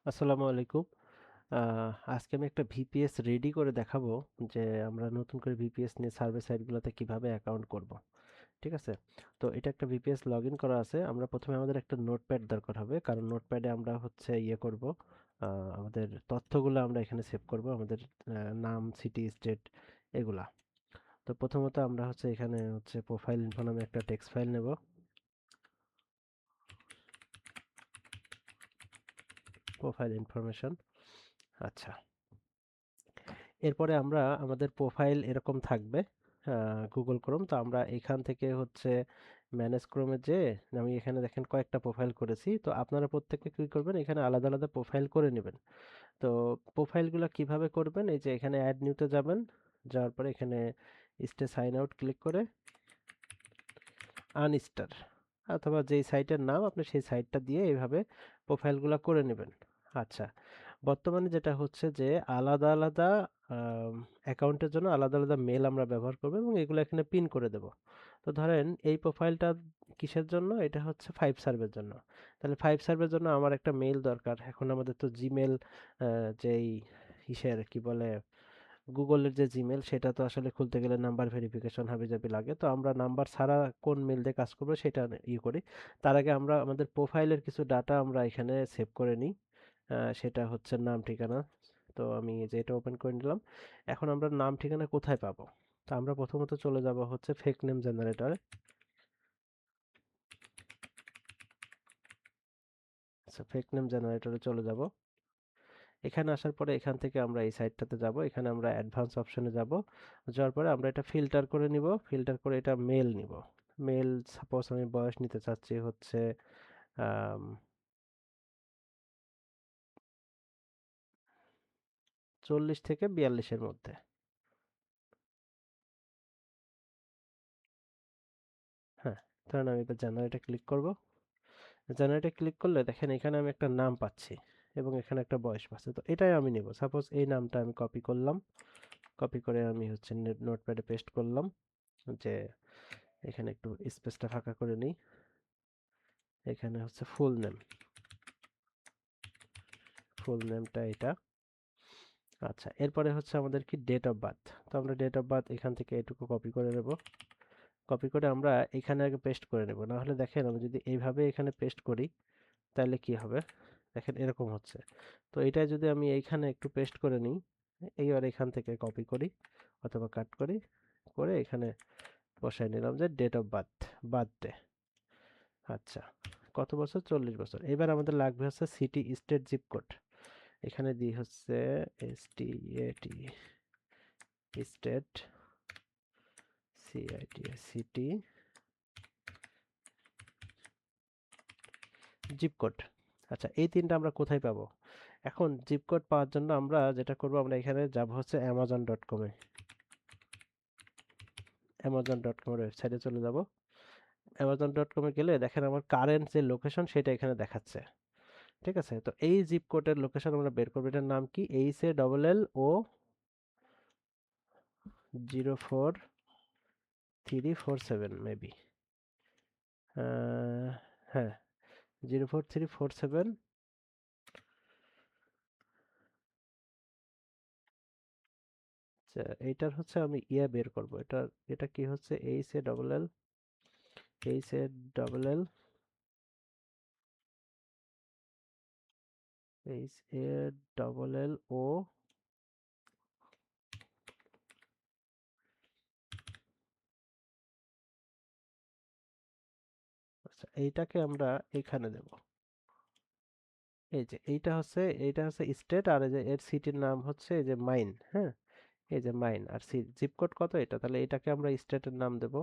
আসসালামু আলাইকুম। আজকে আমি একটা ভিপিএস রেডি করে দেখাবো যে আমরা নতুন করে ভিপিএস নিয়ে সার্ভে সাইটগুলোতে কিভাবে অ্যাকাউন্ট করব। ঠিক আছে? তো এটা একটা ভিপিএস লগইন করা আছে। আমরা প্রথমে আমাদের একটা নোটপ্যাড দরকার হবে। কারণ নোটপ্যাডে আমরা হচ্ছে ইয়ে করব। আমাদের তথ্যগুলো আমরা এখানে সেভ করব। আমাদের নাম, সিটি, স্টেট এগুলা। তো প্রথমত আমরা হচ্ছে এখানে হচ্ছে প্রোফাইল ইনফো নামে একটা টেক্সট ফাইল নেব। Profile information. আচ্ছা। এরপরে আমরা আমাদের প্রোফাইল এরকম থাকবে গুগল ক্রোম। তো আমরা এখান থেকে হচ্ছে ম্যানেজ ক্রোমে যেয়ে আমি এখানে দেখেন কয়েকটা প্রোফাইল করেছি। তো আপনারা প্রত্যেকে কি করবেন, এখানে আলাদা আলাদা প্রোফাইল করে নেবেন। তো প্রোফাইলগুলো কিভাবে করবেন, এই যে এখানে অ্যাড নিউতে যাবেন, যাওয়ার পরে এখানে স্টে সাইন আউট ক্লিক করে আনস্টার অথবা যেই সাইটের নাম আপনি সেই সাইটটা দিয়ে এইভাবে প্রোফাইলগুলো করে নেবেন। আচ্ছা, বর্তমানে যেটা হচ্ছে যে আলাদা আলাদা অ্যাকাউন্টের জন্য আলাদা আলাদা মেল আমরা ব্যবহার করবো এবং এগুলো এখানে পিন করে দেব। তো ধরেন এই প্রোফাইলটা কিসের জন্য, এটা হচ্ছে ফাইভ সার্ভের জন্য। তাহলে ফাইভ সার্ভের জন্য আমার একটা মেল দরকার। এখন আমাদের তো জিমেল যেই ইসের কি বলে গুগলের যে জিমেল সেটা তো আসলে খুলতে গেলে নাম্বার ভেরিফিকেশন হাবিজাবি লাগে। তো আমরা নাম্বার ছাড়া কোন মেল দিয়ে কাজ করবো সেটা করি। তার আগে আমরা আমাদের প্রোফাইলের কিছু ডাটা আমরা এখানে সেভ করে নিই। সেটা হচ্ছে নাম ঠিকানা। তো আমি এই যে এটা ওপেন করে নিলাম। এখন আমরা নাম ঠিকানা কোথায় পাবো? তো আমরা প্রথমত চলে যাব হচ্ছে ফেক নেম জেনারেটরে। আচ্ছা, ফেক নেম জেনারেটরে চলে যাব। এখানে আসার পরে এখান থেকে আমরা এই সাইটটাতে যাব। এখানে আমরা অ্যাডভান্স অপশনে যাব। যাওয়ার পরে আমরা এটা ফিল্টার করে নিব। ফিল্টার করে এটা মেল নিব। মেল সাপোজ আমি বয়স নিতে চাচ্ছি হচ্ছে আম 40 থেকে 42 এর মধ্যে। হ্যাঁ, ধরেন আমি এটা জেনারেটে ক্লিক করব। জেনারেটে ক্লিক করলে দেখেন এখানে আমি একটা নাম পাচ্ছি এবং এখানে একটা বয়স পাচ্ছি। তো এটাই আমি নিব। সাপোজ এই নামটা আমি কপি করলাম। কপি করে আমি হচ্ছে নোটপ্যাডে পেস্ট করলাম। যে এখানে একটু স্পেসটা ফাঁকা করে নিই। এখানে হচ্ছে ফুল নেম। ফুল নেমটা এটা। আচ্ছা, এরপরে হচ্ছে আমাদের কি ডেট অফ বার্থ। তো আমরা ডেট অফ বার্থ এখান থেকে এটুকু কপি করে নেব। কপি করে আমরা এখানে আগে পেস্ট করে নেব। না হলে দেখেন আমি যদি এইভাবে এখানে পেস্ট করি তাহলে কি হবে, দেখেন এরকম হচ্ছে। তো এটা যদি আমি এইখানে একটু পেস্ট করে নিই, এইবার এখান থেকে কপি করি অথবা কাট করি, করে এখানে বসাই নিলাম যে ডেট অফ বার্থ, বার্থডে। আচ্ছা, কত বছর? 40 বছর। এবার আমাদের লাগবে হচ্ছে সিটি, স্টেট, জিপ কোড। এখানে দিই হচ্ছে STAT, state, CIT, city, zip code. আচ্ছা, এই তিনটা আমরা কোথায় পাবো? এখন জিপ কোড পাওয়ার জন্য আমরা যেটা করব, আমরা এখানে যাব হচ্ছে amazon.com এ। amazon.com এর ওয়েবসাইটে চলে যাব। amazon.com এ গেলে দেখেন আমার কারেন্ট যে লোকেশন সেটা এখানে দেখাচ্ছে। ঠিক আছে? তো এই জিপ কোডের লোকেশন আমরা বের করব। এটার নাম কি? HALLO 04347 maybe. হ্যাঁ, 04347। আচ্ছা, এইটার হচ্ছে আমি বের করব। এটা কি হচ্ছে? এইচ এ ডবল এল ও। আচ্ছা, এইটাকে আমরা এখানে দেব। এই যে এইটা হচ্ছে স্টেট, আর এই যে এর সিটির নাম হচ্ছে এই যে মাইন। হ্যাঁ, এই যে মাইন, আর জিপ কোড কত এটা, তাহলে এটাকে আমরা স্টেটের নাম দেব।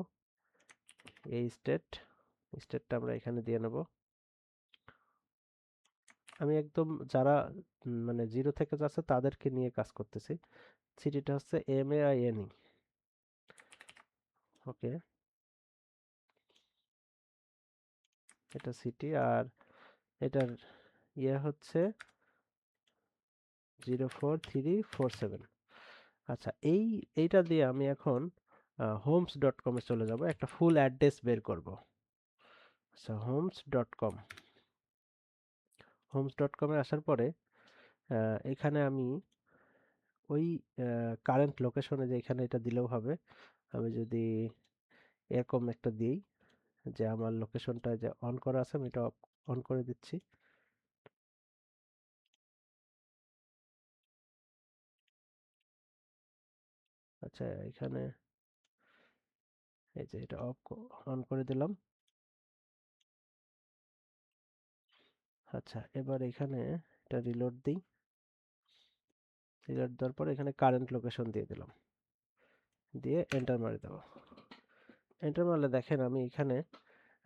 এই স্টেটটা আমরা এখানে দিয়ে নেব। আমি একদম যারা মানে জিরো থেকে যাচ্ছে তাদেরকে নিয়ে কাজ করতেছি। সিটিটা হচ্ছে MAINE। ওকে, এটা সিটি, আর এটার হচ্ছে 04347। আচ্ছা, এইটা দিয়ে আমি এখন homes.com এ চলে যাব, একটা ফুল অ্যাড্রেস বের করব। আচ্ছা, homes.com। homes.com এ আসার পরে এখানে আমি ওই কারেন্ট লোকেশনে যে এখানে এটা দিলেও হবে। আমি যদি এরকম একটা দিই যে আমার লোকেশনটা যে অন করা আছে আমি এটা অন করে দিচ্ছি। আচ্ছা এখানে এই যে এটা অন করে দিলাম। আচ্ছা এবার এখানে এটা রিলোড দিই। রিলোড দেওয়ার পরে এখানে কারেন্ট লোকেশন দিয়ে দিলাম। দিয়ে এন্টার মারি দেবো। এন্টার মারলে দেখেন আমি এখানে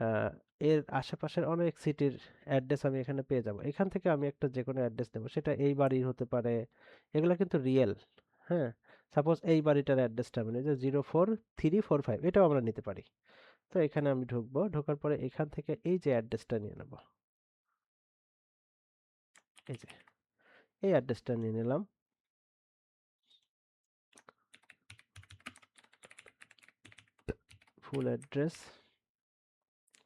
আহ, এর আশেপাশের অনেক সিটির অ্যাড্রেস আমি এখানে পেয়ে যাব। এখান থেকে আমি একটা যে কোনো অ্যাড্রেস দেবো, সেটা এই বাড়ির হতে পারে। এগুলো কিন্তু রিয়েল। হ্যাঁ, সাপোজ এই বাড়িটার অ্যাড্রেসটা আমি নিই যে 04345, এটাও আমরা নিতে পারি। তো এখানে আমি ঢুকবো, ঢোকার পরে এখান থেকে এই যে অ্যাড্রেসটা নিয়ে নেব। এই যে এই অ্যাড্রেসটা নিয়ে নিলাম। ফুল অ্যাড্রেস,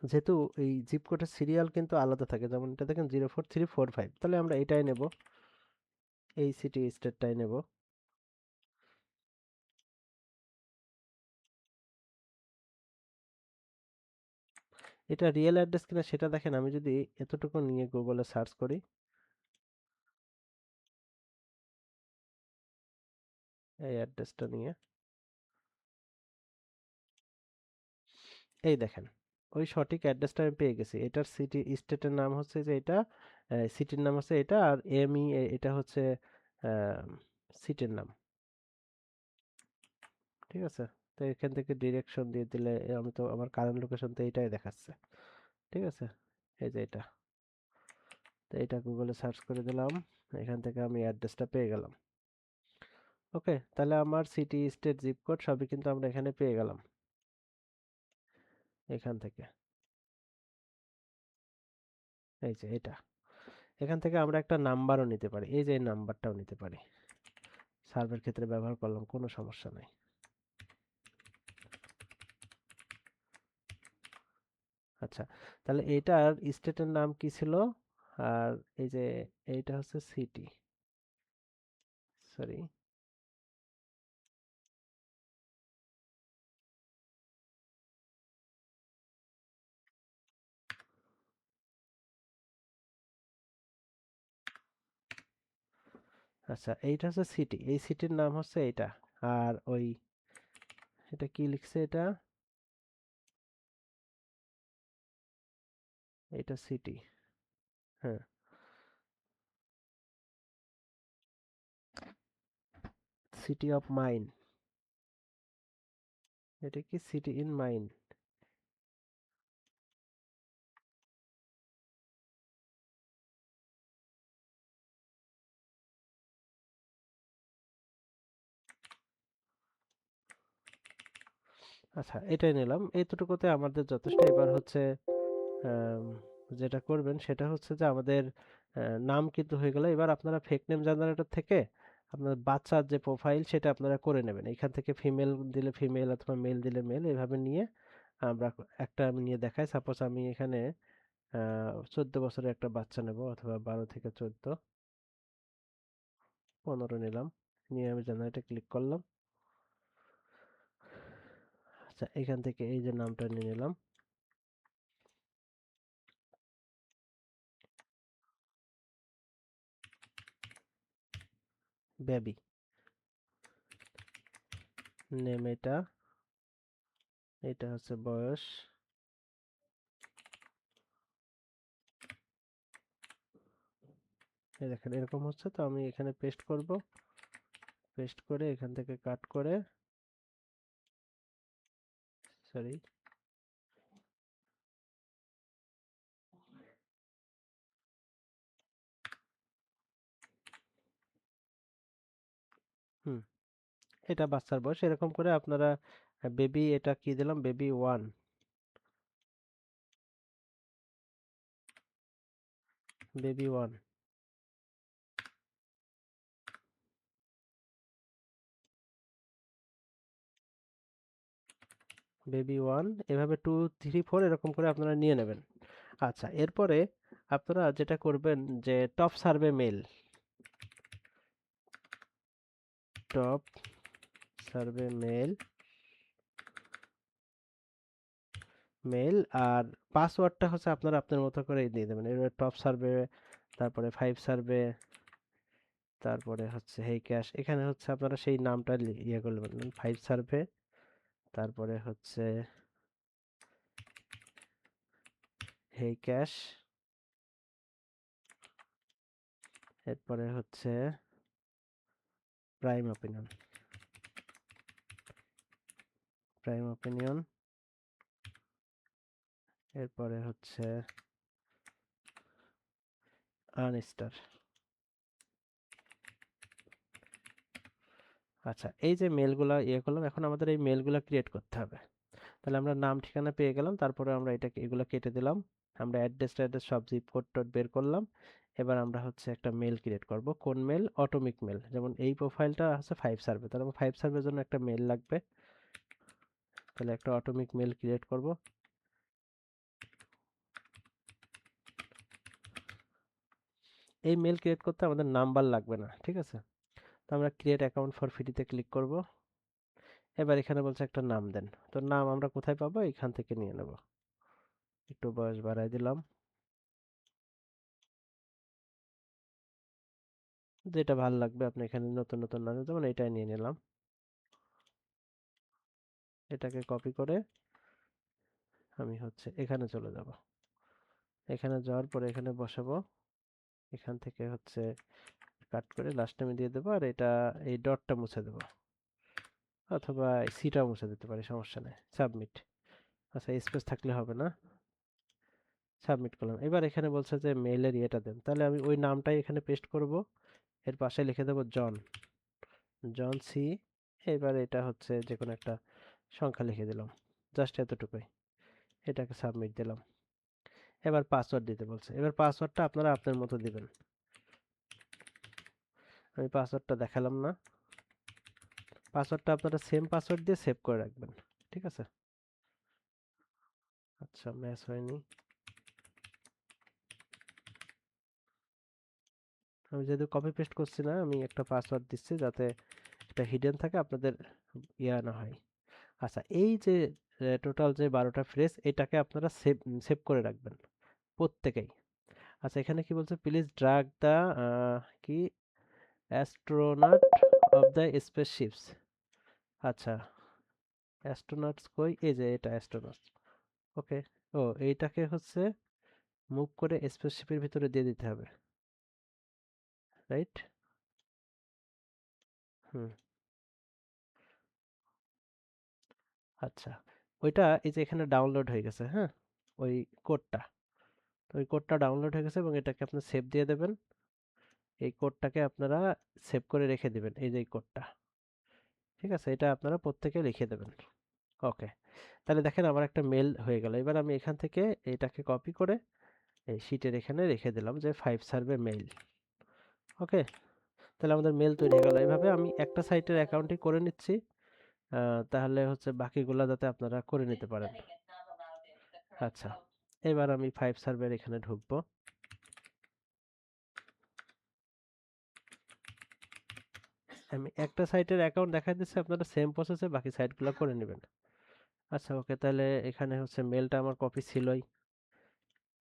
যেহেতু এই জিপ কোডের সিরিয়াল কিন্তু আলাদা থাকে, যেমন এটা দেখেন 04345, তাহলে আমরা এটাই নেব, এই সিটি স্টেটটাই নেব। এটা রিয়েল অ্যাড্রেস কিনা সেটা দেখেন, আমি যদি এতটুকু নিয়ে গুগলে সার্চ করি, এই অ্যাড্রেসটা নিয়ে, এই দেখেন ওই সঠিক অ্যাড্রেসটা আমি পেয়ে গেছি। এটার সিটি স্টেটের নাম হচ্ছে যে এটা, সিটির নাম হচ্ছে এটা, আর এমই এটা হচ্ছে সিটির নাম। ঠিক আছে, তো এখান থেকে ডিরেকশন দিয়ে দিলে আমি তো আমার কারেন্ট লোকেশন তো এটাই দেখাচ্ছে। ঠিক আছে, এই যে এটা, তো এটা গুগলে সার্চ করে দিলাম, এখান থেকে আমি অ্যাড্রেসটা পেয়ে গেলাম। ওকে, তাহলে আমার সিটি স্টেট জিপ কোড সবই কিন্তু আমরা এখানে পেয়ে গেলাম এখান থেকে। এই যে এটা, এখান থেকে আমরা একটা নাম্বারও নিতে পারি, এই যে এই নাম্বারটাও নিতে পারি। সার্ভের ক্ষেত্রে ব্যবহার করলাম, কোনো সমস্যা নাই। আচ্ছা, তাহলে এইটার স্টেটের নাম কি ছিল? আর এই যে এইটা হচ্ছে সিটি, সরি। আচ্ছা এইটা হচ্ছে সিটি, এই সিটির নাম হচ্ছে এইটা। আর ওই এটা কি লিখছে এটা, এটা সিটি। হ্যাঁ, সিটি অফ মাইন, এটা কি সিটি ইন মাইন। আচ্ছা এটাই নিলাম, এইটুকুতে আমাদের যথেষ্ট। এবার হচ্ছে আম, যেটা করবেন সেটা হচ্ছে যে আমাদের নাম কিন্তু হয়ে গেল। এবার আপনারা ফেক নেম জেনারেটর থেকে আপনার বাচ্চার যে প্রোফাইল সেটা আপনারা করে নেবেন। এখান থেকে ফিমেল দিলে ফিমেল অথবা মেল দিলে মেল, এভাবে নিয়ে আমরা একটা আমি নিয়ে দেখাই। সাপোজ আমি এখানে 14 বছরের একটা বাচ্চা নেব, অথবা 12 থেকে 14, 15 নিলাম। নিয়ে আমি জেনারেটে ক্লিক করলাম। আচ্ছা এখান থেকে এই যে নামটা নিয়ে নিলাম, বেবি নেম। এটা এটা হচ্ছে বয়স। এই দেখেন এরকম হচ্ছে, তো আমি এখানে পেস্ট করব। পেস্ট করে এখান থেকে কাট করে, সরি, হুম, এটা বাচ্চার বয়স। এরকম করে আপনারা বেবি, এটা কি দিলাম, বেবি 1, বেবি 1, বেবি 1, এভাবে 2 3 4 এরকম করে আপনারা নিয়ে নেবেন। আচ্ছা এরপরে আপনারা যেটা করবেন যে top survey mail, top survey mail, mail আর পাসওয়ার্ডটা হচ্ছে আপনারা আপনার মতো করে দিয়ে দেবেন। এবার টপ সার্ভে, তারপরে 5 সার্ভে, তারপরে হচ্ছে হেই ক্যাশ। এখানে হচ্ছে আপনারা সেই নামটা ইয়ে করবেন, 5 সার্ভে, তারপরে হচ্ছে হেই ক্যাশ, এরপরে হচ্ছে প্রাইম ওপিনিয়ন, প্রাইম ওপিনিয়ন, এরপরে হচ্ছে আনস্টার। আচ্ছা, এই যে মেলগুলা ইয়ে করলাম, এখন আমাদের এই মেলগুলা ক্রিয়েট করতে হবে। তাহলে আমরা নাম ঠিকানা পেয়ে গেলাম, তারপরে আমরা এটাকে এগুলো কেটে দিলাম, আমরা অ্যাড্রেস ট্যাড্রেস সব জিপ কোড টোড বের করলাম। এবার আমরা হচ্ছে একটা মেল ক্রিয়েট করব। কোন মেল? Atomic mail. যেমন এই প্রোফাইলটা হচ্ছে 5 সার্ভে, তাহলে আমার 5 সার্ভের জন্য একটা মেল লাগবে। তাহলে একটা অটোমিক মেল ক্রিয়েট করব। এই মেল ক্রিয়েট করতে আমাদের নাম্বার লাগবে না, ঠিক আছে? তো আমরা ক্রিয়েট অ্যাকাউন্ট ফর ফ্রিতে ক্লিক করব। এবার এখানে বলছে একটা নাম দেন। তো নাম আমরা কোথায় পাবো? এখান থেকে নিয়ে নেব। একটু বয়স বাড়ায় দিলাম, যেটা ভালো লাগবে আপনি এখানে নতুন নতুন নাম, যেমন এটাই নিয়ে নিলাম। এটাকে কপি করে আমি হচ্ছে এখানে চলে যাব। এখানে যাওয়ার পরে এখানে বসাবো। এখান থেকে হচ্ছে কাট করে লাস্ট টাইমে দিয়ে দেবো, আর এটা এই ডটটা মুছে দেবো, অথবা সিটা মুছে দিতে পারি, সমস্যা নেই। সাবমিট। আচ্ছা, স্পেস থাকলে হবে না। সাবমিট করলাম। এবার এখানে বলছে যে মেইলের ইয়েটা দেন, তাহলে আমি ওই নামটাই এখানে পেস্ট করব। এর পাশে লিখে দেবো জন, জন সি। এবার এটা হচ্ছে যে কোনো একটা সংখ্যা লিখে দিলাম, জাস্ট এতটুকুই। এটাকে সাবমিট দিলাম। এবার পাসওয়ার্ড দিতে বলছে, এবার পাসওয়ার্ডটা আপনারা আপনার মতো দিবেন। আমি পাসওয়ার্ডটা দেখালাম না। পাসওয়ার্ডটা আপনারা সেম পাসওয়ার্ড দিয়ে সেভ করে রাখবেন, ঠিক আছে? আচ্ছা, ম্যাচ হয়নি। আমি যেহেতু কপি পেস্ট করছি না, আমি একটা পাসওয়ার্ড দিচ্ছি যাতে এটা হিডেন থাকে, আপনাদের ইয়া না হয়। আচ্ছা, এই যে টোটাল যে 12টা ফ্রেজ, এটাকে আপনারা সেভ সেভ করে রাখবেন প্রত্যেকেই। আচ্ছা, এখানে কি বলছে? প্লিজ ড্রাগ দ্য কি অ্যাস্ট্রোনট অফ দ্য স্পেসশিপস। আচ্ছা, অ্যাস্ট্রোনটস কই? এই যে এটা অ্যাস্ট্রোনটস। ওকে। ও, এইটাকে হচ্ছে মুভ করে স্পেসশিপের ভিতরে দিয়ে দিতে হবে, রাইট? হুম। আচ্ছা, ওইটা এই যে এখানে ডাউনলোড হয়ে গেছে, হ্যাঁ, ওই কোডটা। তো ওই কোডটা ডাউনলোড হয়ে গেছে এবং এটাকে আপনি সেভ দিয়ে দেবেন। এই কোডটাকে আপনারা সেভ করে রেখে দিবেন, এই যে এই কোডটা, ঠিক আছে? এটা আপনারা প্রত্যেকে লিখে দেবেন। ওকে। তাহলে দেখেন আমার একটা মেল হয়ে গেল। এবার আমি এখান থেকে এটাকে কপি করে এই শিটের এখানে রেখে দিলাম যে 5 সার্ভে মেইল। ওকে। তাহলে আমাদের মেল তৈরি হয়ে গেল। এভাবে আমি একটা সাইটের অ্যাকাউন্টই করে নিচ্ছি। তাহলে হচ্ছে বাকিগুলা যাতে আপনারা করে নিতে পারেন। আচ্ছা, এবার আমি 5 সার্ভের এখানে ঢুকবো। আমি একটা সাইটের অ্যাকাউন্ট দেখাই দিচ্ছি, আপনারা সেম প্রসেসে বাকি সাইটগুলো করে নেবেন। আচ্ছা, ওকে। তাহলে এখানে হচ্ছে মেলটা আমার কপি ছিলই,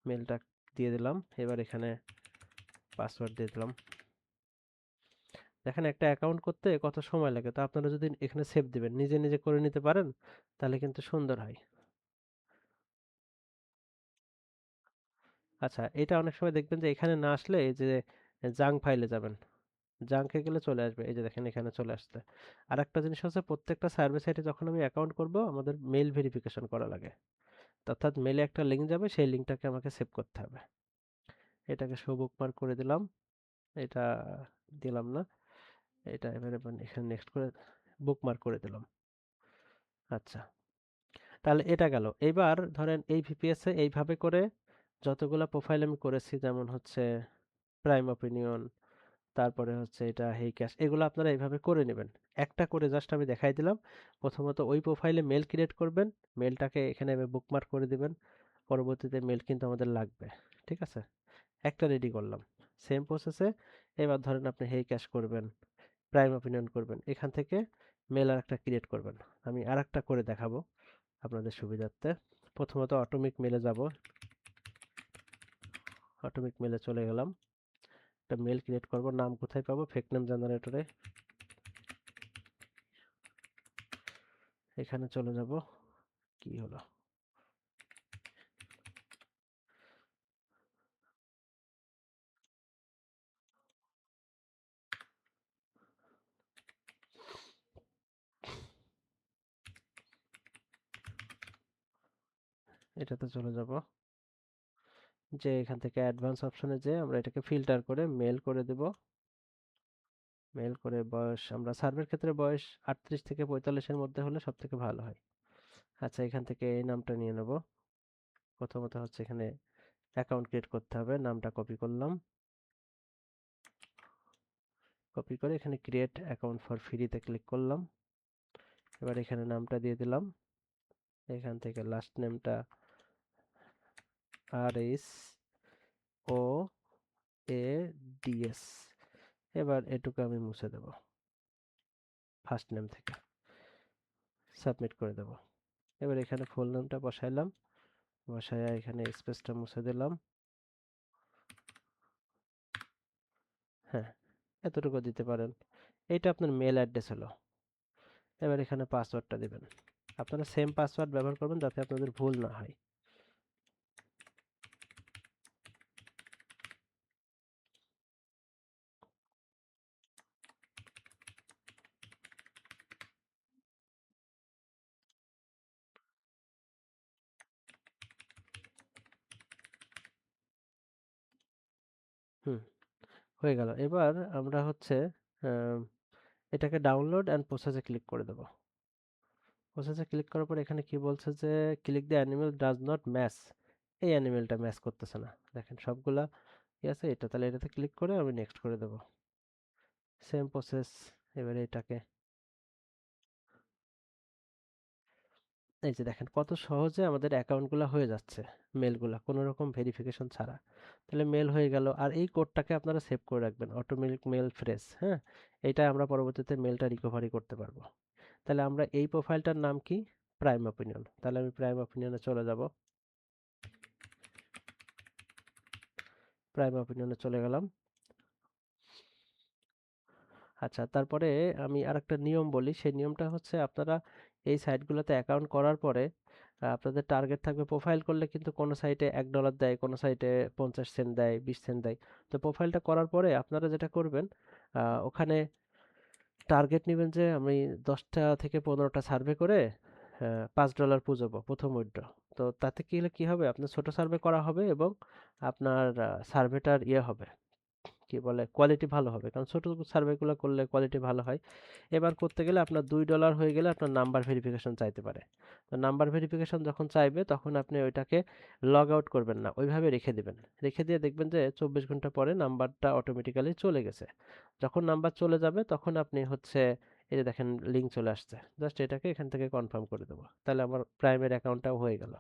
মেলটা দিয়ে দিলাম। এবার এখানে পাসওয়ার্ড দিয়ে দিলাম। দেখেন একটা অ্যাকাউন্ট করতে কত সময় লাগে, তো আপনারা যদি এখানে সেভ দিবেন, নিজে নিজে করে নিতে পারেন, তাহলে কিন্তু সুন্দর হয়। আচ্ছা, এটা অনেক সময় দেখবেন যে এখানে না আসলে এই যে জাঙ্ক ফাইলে যাবেন, জাঙ্কে গেলে চলে আসবে, এই যে দেখেন এখানে চলে আসছে। আর একটা জিনিস হচ্ছে, প্রত্যেকটা সার্ভিস সাইটে যখন আমি অ্যাকাউন্ট করব, আমাদের মেল ভেরিফিকেশন করা লাগে। অর্থাৎ মেলে একটা লিঙ্ক যাবে, সেই লিঙ্কটাকে আমাকে সেভ করতে হবে। এটাকে শো বুকমার্ক করে দিলাম। এটা দিলাম না, এটা এবারে এখানে নেক্সট করে বুকমার্ক করে দিলাম। আচ্ছা, তাহলে এটা গেল। এবার ধরেন এই ভিপিএস এ এইভাবে করে যতগুলা প্রোফাইল আমি করেছি, যেমন হচ্ছে প্রাইম ওপিনিয়ন, তারপরে হচ্ছে এটা হেই ক্যাশ, এগুলো আপনারা এইভাবে করে নেবেন। একটা করে জাস্ট আমি দেখাই দিলাম। প্রথমত ওই প্রোফাইলে মেল ক্রিয়েট করবেন, মেলটাকে এখানে বুকমার্ক করে দিবেন। পরবর্তীতে মেল কিন্তু আমাদের লাগবে, ঠিক আছে? একটা রেডি করলাম। সেম প্রসেসে এবার ধরেন আপনি হেই ক্যাশ করবেন, প্রাইম অপিনিয়ন করবেন। এখান থেকে মেল আরেকটা ক্রিয়েট করবেন। আমি আরেকটা করে দেখাবো আপনাদের সুবিধার্থে। প্রথমত অটোমিক মেলে যাব। অটোমিক মেলে চলে গেলাম। একটা মেল ক্রিয়েট করব। নাম কোথায় পাবো? ফেক নেম জেনারেটরে। এখানে চলে যাব। কি হলো? এটাতে চলে যাব। যে এখান থেকে অ্যাডভান্স অপশনে যেয়ে আমরা এটাকে ফিল্টার করে মেল করে দেব। মেল করে বয়স, আমরা সার্ভের ক্ষেত্রে বয়স 38 থেকে 45 এর মধ্যে হলে সব থেকে ভালো হয়। আচ্ছা, এখান থেকে এই নামটা নিয়ে নেব। প্রথমত হচ্ছে এখানে অ্যাকাউন্ট ক্রিয়েট করতে হবে। নামটা কপি করলাম। কপি করে এখানে ক্রিয়েট অ্যাকাউন্ট ফর ফ্রিতে ক্লিক করলাম। এবার এখানে নামটা দিয়ে দিলাম। এখান থেকে লাস্ট নেমটা RSOADS। এবার এটুকু আমি মুছে দেব ফার্স্ট নেম থেকে। সাবমিট করে দেব। এবার এখানে ফুল নেমটা বসাইলাম। বসায়া এখানে স্পেসটা মুছে দিলাম। হ্যাঁ, এতটুকু দিতে পারেন। এইটা আপনার মেল অ্যাড্রেস হলো। এবার এখানে পাসওয়ার্ডটা দিবেন। আপনারা সেম পাসওয়ার্ড ব্যবহার করবেন যাতে আপনাদের ভুল না হয়। হুম, হয়ে গেল। এবার আমরা হচ্ছে আহ, এটাকে ডাউনলোড অ্যান্ড প্রসেসে ক্লিক করে দেব। প্রসেসে ক্লিক করার পর এখানে কি বলছে যে click the animal does not match. এই অ্যানিমেলটা ম্যাচ করতেছে না। দেখেন সবগুলা কি আছে, এটা তাহলে এটাতে ক্লিক করে আমি নেক্সট করে দেব। Same process. এবারে এটাকে, এই যে দেখেন কত সহজে আমাদের অ্যাকাউন্টগুলো হয়ে যাচ্ছে, মেলগুলা কোনো রকম ভেরিফিকেশন ছাড়া। তাহলে মেল হয়ে গেল। আর এই কোডটাকে আপনারা সেভ করে রাখবেন, অটোমেটিক মেল ফ্রেশ। হ্যাঁ, এইটা আমরা পরবর্তীতে মেলটা রিকভারি করতে পারবো। তাহলে আমরা এই প্রোফাইলটার নাম কি? Prime opinion. তাহলে আমি প্রাইম অপিনিয়নে চলে যাব। প্রাইম অপিনিয়নে চলে গেলাম। আচ্ছা, তারপরে আমি আরেকটা নিয়ম বলি। সেই নিয়মটা হচ্ছে আপনারা এই সাইটগুলোতে অ্যাকাউন্ট করার পরে আপনাদের টার্গেট থাকবে, প্রোফাইল করলে কিন্তু কোনো সাইটে $1 দেয়, কোনো সাইটে 50 সেন্ট দেয়, 20 সেন্ট দেয়। তো প্রোফাইলটা করার পরে আপনারা যেটা করবেন, ওখানে টার্গেট নিবেন যে আমি 10টা থেকে 15টা সার্ভে করে $5 পুঁজবো প্রথম উইথড্র। তো তাতে কি হলে কি হবে, আপনার ছোট সার্ভে করা হবে এবং আপনার সার্ভেটার ইয়ে হবে, কি বলে, কোয়ালিটি ভালো হবে। কারণ ছোট সার্ভেগুলো করলে কোয়ালিটি ভালো হয়। এবার করতে গেলে আপনার $2 হয়ে গেলে আপনার নাম্বার ভেরিফিকেশন চাইতে পারে। তো নাম্বার ভেরিফিকেশন যখন চাইবে তখন আপনি ওইটাকে লগ আউট করবেন না, ওইভাবে রেখে দিবেন। রেখে দিয়ে দেখবেন যে 24 ঘন্টা পরে নাম্বারটা অটোমেটিক্যালি চলে গেছে। যখন নাম্বার চলে যাবে তখন আপনি হচ্ছে, এই যে দেখেন লিঙ্ক চলে আসছে, জাস্ট এটাকে এখান থেকে কনফার্ম করে দেবো। তাহলে আমার প্রাইমের অ্যাকাউন্টটাও হয়ে গেল।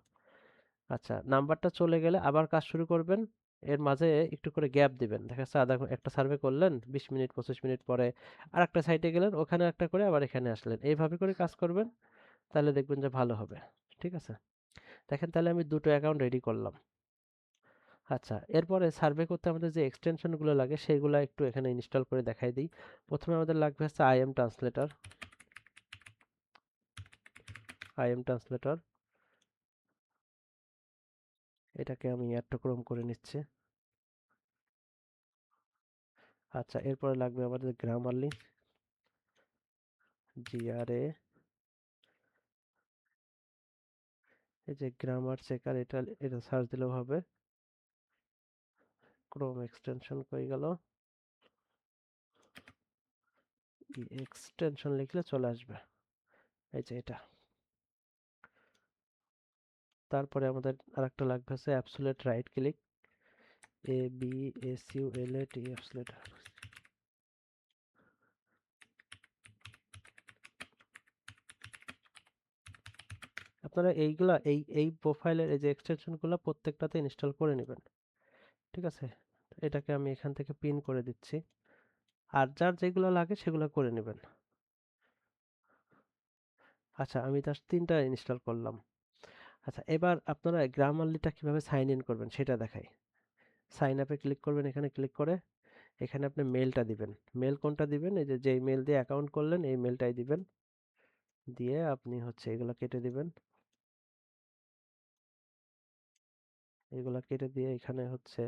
আচ্ছা, নাম্বারটা চলে গেলে আবার কাজ শুরু করবেন। এর মাঝে একটু করে গ্যাপ দিবেন। দেখা যাচ্ছে একটা সার্ভে করলেন, 20 মিনিট 25 মিনিট পরে আরেকটা সাইটে গেলেন, ওখানে একটা করে আবার এখানে আসলেন, এইভাবে করে কাজ করবেন। তাহলে দেখবেন যে ভালো হবে। ঠিক আছে, দেখেন তাহলে আমি দুটো অ্যাকাউন্ট রেডি করলাম। আচ্ছা, এরপরে সার্ভে করতে আমাদের যে এক্সটেনশনগুলো লাগে সেগুলো একটু এখানে ইনস্টল করে দেখাই দিই। প্রথমে আমাদের লাগবে হচ্ছে আইএম ট্রান্সলেটর। আইএম ট্রান্সলেটর, এটাকে আমি অ্যাড টু ক্রোম করে নিচ্ছি। আচ্ছা, এরপরে লাগবে আমাদের গ্রামারলি। GRA, এই যে গ্রামার চেকার, এটা এটা সার্চ দিলেও হবে। ক্রোম এক্সটেনশন কই গেল? এক্সটেনশন লিখলে চলে আসবে, এই যে এটা। তারপরে আমাদের আরেকটা লাগবে হচ্ছে absolute right click. ABSULAT, absolute. আপনারা এইগুলা এই এই প্রোফাইলের এই যে এক্সটেনশনগুলো প্রত্যেকটাতে ইনস্টল করে নেবেন। ঠিক আছে, এটাকে আমি এখান থেকে পিন করে দিচ্ছি। আর যার যেগুলো লাগে সেগুলো করে নেবেন। আচ্ছা, আমি জাস্ট ৩ টা ইনস্টল করলাম। আচ্ছা, এবার আপনারা গ্রামারলিটা কিভাবে সাইন ইন করবেন সেটা দেখাই। সাইন আপে ক্লিক করবেন, এখানে ক্লিক করে এখানে আপনি মেলটা দিবেন। মেল কোনটা দিবেন? এই যে যেই মেল দিয়ে অ্যাকাউন্ট করলেন এই মেলটাই দিবেন। দিয়ে আপনি হচ্ছে এগুলা কেটে দিবেন। এগুলা কেটে দিয়ে এখানে হচ্ছে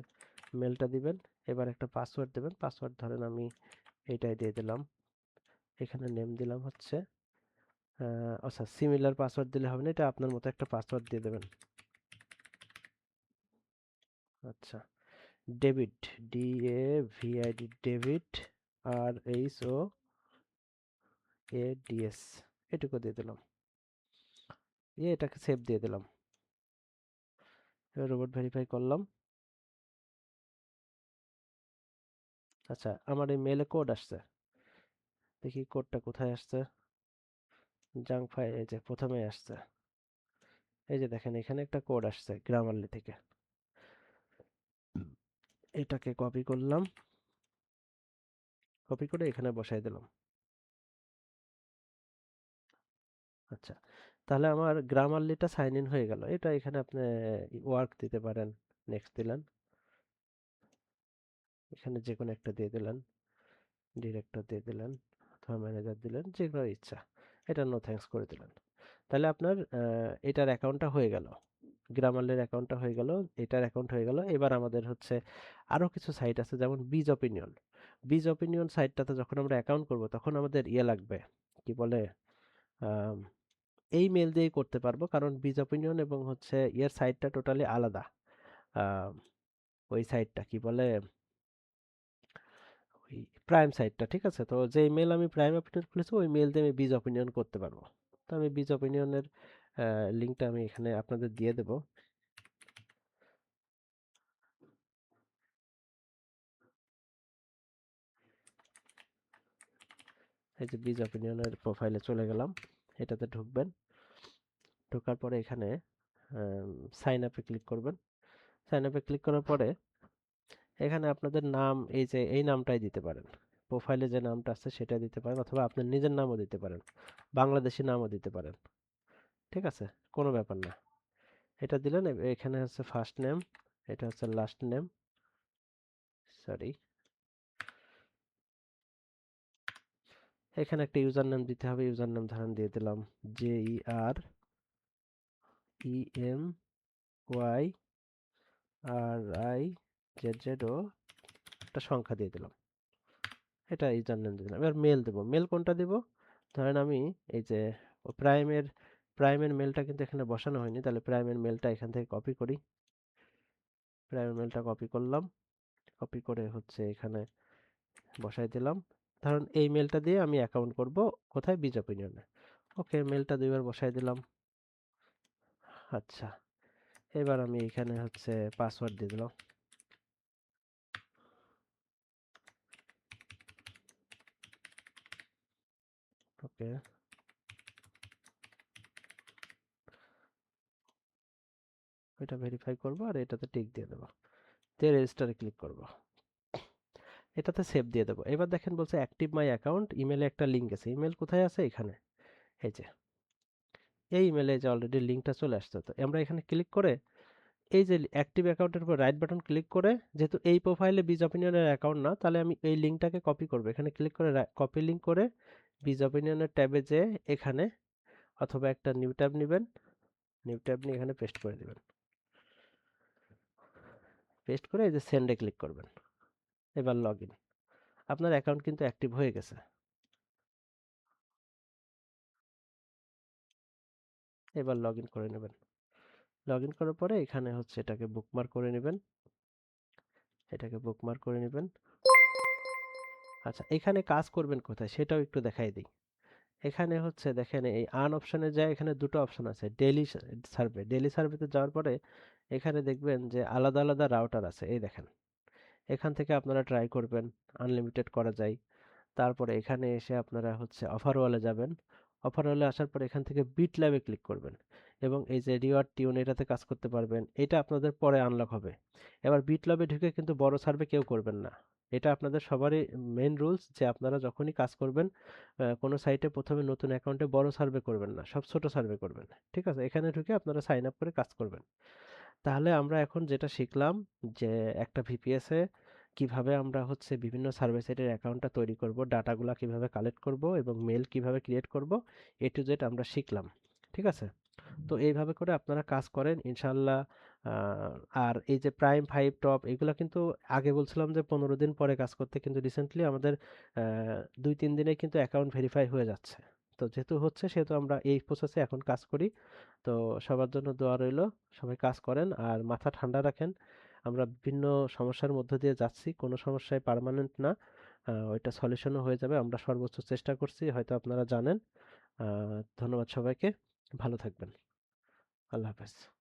মেলটা দিবেন। এবার একটা পাসওয়ার্ড দেবেন। পাসওয়ার্ড ধরেন আমি এইটাই দিয়ে দিলাম। এখানে নেম দিলাম হচ্ছে আচ্ছা, সিমিলার পাসওয়ার্ড দিলে হবে না, এটা আপনার মতো একটা পাসওয়ার্ড দিয়ে দেবেন। আচ্ছা, ডেভিড, DAVID, ডেভিড, RHOADS, এটুকু দিয়ে দিলাম। দিয়ে এটাকে সেভ দিয়ে দিলাম। এবার রোবট ভেরিফাই করলাম। আচ্ছা, আমার এই মেলে কোড আসছে। দেখি কোডটা কোথায় আসছে। জাঙ্ক ফাইল, এই যে প্রথমেই আসছে। এই যে দেখেন এখানে একটা কোড আসছে গ্রামারলি থেকে। এটাকে কপি করলাম। কপি করে এখানে বসাই দিলাম। আচ্ছা, তাহলে আমার গ্রামারলিটা সাইন ইন হয়ে গেল। এটা এখানে আপনি ওয়ার্ক দিতে পারেন। নেক্সট দিলেন। এখানে যে কোনো একটা দিয়ে দিলেন। ডিরেক্টর দিয়ে দিলেন অথবা ম্যানেজার দিলেন, যেগুলো ইচ্ছা। এটা নো থ্যাঙ্কস করে দিলেন। তাহলে আপনার এটার অ্যাকাউন্টটা হয়ে গেল। গ্রামারলির অ্যাকাউন্টটা হয়ে গেল। এটার অ্যাকাউন্ট হয়ে গেল। এবার আমাদের হচ্ছে আরো কিছু সাইট আছে, যেমন বিজ অপিনিয়ন। বিজ অপিনিয়ন সাইটটাতে যখন আমরা অ্যাকাউন্ট করব তখন আমাদের ইয়ে লাগবে, কি বলে, আম, এই মেল দিয়েই করতে পারবো, কারণ বিজ অপিনিয়ন এবং হচ্ছে ইয়ের সাইটটা টোটালি আলাদা। আম, ওই সাইটটা কি বলে, ওই প্রাইম সাইটটা, ঠিক আছে? তো যে মেল আমি প্রাইম অপিনিয়ন খুলেছি ওই মেল দিয়ে আমি বিজ অপিনিয়ন করতে পারবো। তো আমি বিজ অপিনিয়নের লিঙ্কটা আমি এখানে আপনাদের দিয়ে দেবো। এই যে বীজ অপিনিয়নের প্রোফাইলে চলে গেলাম। এটাতে ঢুকবেন। ঢোকার পরে এখানে সাইন আপে ক্লিক করবেন। সাইন আপে ক্লিক করার পরে এখানে আপনাদের নাম, এই যে এই নামটাই দিতে পারেন। প্রোফাইলে যে নামটা আছে সেটা দিতে পারেন, অথবা আপনার নিজের নামও দিতে পারেন। বাংলাদেশি নামও দিতে পারেন। ঠিক আছে? কোনো ব্যাপার না। এটা দিলেন। এখানে হচ্ছে ফার্স্ট নেম, এটা হচ্ছে লাস্ট নেম। সরি, এখানে একটা ইউজার নেম দিতে হবে। ইউজার নেম ধরেন দিয়ে দিলাম JEREMYRIZZO, একটা সংখ্যা দিয়ে দিলাম। এটা ইউজার নেম দিলাম। এবার মেল দেবো। মেল কোনটা দেব? ধরেন আমি এই যে প্রাইমের প্রাইমের মেলটা কিন্তু এখানে বসানো হয়নি, তাহলে প্রাইমের মেলটা এখান থেকে কপি করি। প্রাইমের মেলটা কপি করলাম। কপি করে হচ্ছে এখানে বসাই দিলাম। ধরুন এই মেলটা দিয়ে আমি অ্যাকাউন্ট করব। কোথায়? বিজ অপিনিয়নে। ওকে, মেলটা দুইবার বসাই দিলাম। আচ্ছা, এবার আমি এখানে হচ্ছে পাসওয়ার্ড দিয়ে দিলাম। ওকে, এটা ভেরিফাই করব আর এটাতে টিক দিয়ে দেবো। দিয়ে রেজিস্টারে ক্লিক করব। এটাতে সেভ দিয়ে দেবো। এবার দেখেন বলছে অ্যাক্টিভ মাই অ্যাকাউন্ট, ইমেলে একটা লিঙ্ক আছে। ইমেল কোথায় আছে? এখানে। এই যে এই ইমেলে যে অলরেডি লিঙ্কটা চলে আসছে, তো আমরা এখানে ক্লিক করে এই যে অ্যাক্টিভ অ্যাকাউন্টের উপর রাইট বাটন ক্লিক করে, যেহেতু এই প্রোফাইলে বীজ অপিনিয়নের অ্যাকাউন্ট না, তাহলে আমি এই লিঙ্কটাকে কপি করব। এখানে ক্লিক করে কপি লিঙ্ক করে বীজ অপিনিয়নের ট্যাবে যে এখানে, অথবা একটা নিউ ট্যাব নেবেন। নিউ ট্যাব নিয়ে এখানে পেস্ট করে দিবেন। পেস্ট করে এই যে সেন্ডে ক্লিক করবেন। এবার লগ ইন। আপনার অ্যাকাউন্ট কিন্তু অ্যাক্টিভ হয়ে গেছে। এবার লগ ইন করে নেবেন। লগ ইন করার পরে এখানে হচ্ছে এটাকে বুকমার্ক করে নেবেন। এটাকে বুকমার্ক করে নেবেন। আচ্ছা, এখানে কাজ করবেন কোথায় সেটাও একটু দেখাই দিই। এখানে হচ্ছে দেখেন এই আন অপশনে যায়, এখানে দুটো অপশন আছে, ডেইলি সার্ভে। ডেইলি সার্ভেতে যাওয়ার পরে এখানে দেখবেন যে আলাদা আলাদা রাউটার আছে, এই দেখেন। এখান থেকে আপনারা ট্রাই করবেন, আনলিমিটেড করা যায়। তারপরে এখানে এসে আপনারা হচ্ছে অফার ওয়ালে যাবেন। অফার হলে আসার পর এখান থেকে বিট ল্যাবে ক্লিক করবেন এবং এই যে রিওয়ার্ড টিউন এটাতে কাজ করতে পারবেন। এটা আপনাদের পরে আনলক হবে। এবার বিট ল্যাবে ঢুকে কিন্তু বড় সার্ভে কেউ করবেন না। এটা আপনাদের সবারই মেইন রুলস যে আপনারা যখনই কাজ করবেন কোনো সাইটে ১ম এ নতুন অ্যাকাউন্টে বড় সার্ভে করবেন না। সব ছোট সার্ভে করবেন। ঠিক আছে? এখানে ঢুকে আপনারা সাইন আপ করে কাজ করবেন। তাহলে আমরা এখন যেটা শিখলাম যে একটা ভিপিএস এ কিভাবে আমরা হচ্ছে বিভিন্ন সার্ভিস সাইটের অ্যাকাউন্টটা তৈরি করব, ডাটাগুলা কিভাবে কালেক্ট করব এবং মেইল কিভাবে ক্রিয়েট করব, এ টু জেড আমরা শিখলাম। ঠিক আছে? তো এইভাবে করে আপনারা কাজ করেন ইনশাআল্লাহ। আর এই যে প্রাইম 5 টপ এগুলা কিন্তু আগে বলছিলাম যে 15 দিন পরে কাজ করতে, কিন্তু রিসেন্টলি আমাদের 2-3 দিনে কিন্তু অ্যাকাউন্ট ভেরিফাই হয়ে যাচ্ছে। তো যেহেতু হচ্ছে সেহেতু আমরা এই প্রসেসে এখন কাজ করি। তো সবার জন্য দোয়া রইলো। সবাই কাজ করেন আর মাথা ঠান্ডা রাখেন। আমরা বিভিন্ন সমস্যার মধ্য দিয়ে যাচ্ছি। কোনো সমস্যাই পার্মানেন্ট না। ওইটা সলিউশনও হয়ে যাবে। আমরা সর্বোচ্চ চেষ্টা করছি। হয়তো আপনারা জানেন। ধন্যবাদ সবাইকে। ভালো থাকবেন। আল্লাহ হাফেজ।